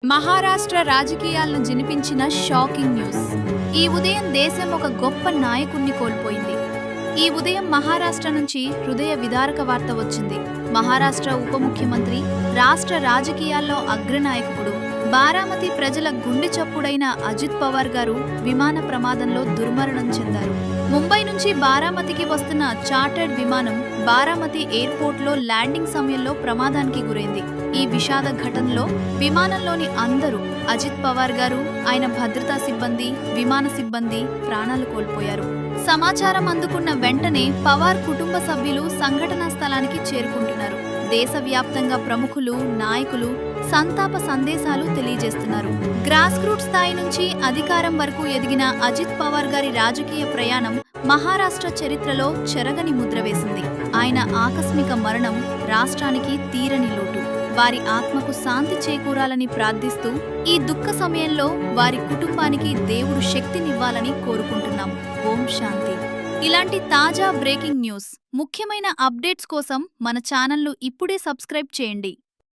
మహారాష్ట్ర రాజకీయాలను జనిపించిన shocking news. ఈ ఉదయం దేశం ఒక గొప్ప నాయకుణ్ణి కోల్పోయింది. ఈ ఉదయం మహారాష్ట్ర నుంచి హృదయ విదారక వార్త వచ్చింది. మహారాష్ట్ర ఉప ముఖ్యమంత్రి, రాష్ట్ర రాజకీయాల్లో అగ్రనాయకుడు, బారామతి ప్రజల గుండె చప్పుడైన అజిత్ పవార్ గారు విమాన ప్రమాదంలో దుర్మరణం చెందారు. ముంబై నుంచి బారామతికి వస్తున్న చార్టర్డ్ విమానం బారామతి ఎయిర్పోర్ట్లో ల్యాండింగ్ సమయంలో ప్రమాదానికి గురైంది. ఈ విషాద ఘటనలో విమానంలోని అందరూ, అజిత్ పవార్ గారు, ఆయన భద్రతా సిబ్బంది, విమాన సిబ్బంది ప్రాణాలు కోల్పోయారు. సమాచారం అందుకున్న వెంటనే పవార్ కుటుంబ సభ్యులు సంఘటనా స్థలానికి చేరుకుంటున్నారు. దేశవ్యాప్తంగా ప్రముఖులు, నాయకులు సంతాప సందేశాలు తెలియజేస్తున్నారు. గ్రాస్ రూట్ స్థాయి నుంచి అధికారం వరకు ఎదిగిన అజిత్ పవార్ గారి రాజకీయ ప్రయాణం మహారాష్ట్ర చరిత్రలో చెరగని ముద్ర వేసింది. ఆయన ఆకస్మిక మరణం రాష్ట్రానికి తీరని లోటు. వారి ఆత్మకు శాంతి చేకూరాలని ప్రార్థిస్తూ ఈ దుఃఖ సమయంలో వారి కుటుంబానికి దేవుడు శక్తినివ్వాలని కోరుకుంటున్నాం. ఓం శాంతి. ఇలాంటి తాజా బ్రేకింగ్ న్యూస్, ముఖ్యమైన అప్డేట్స్ కోసం మన ఛానల్ను ఇప్పుడే సబ్స్క్రైబ్ చేయండి.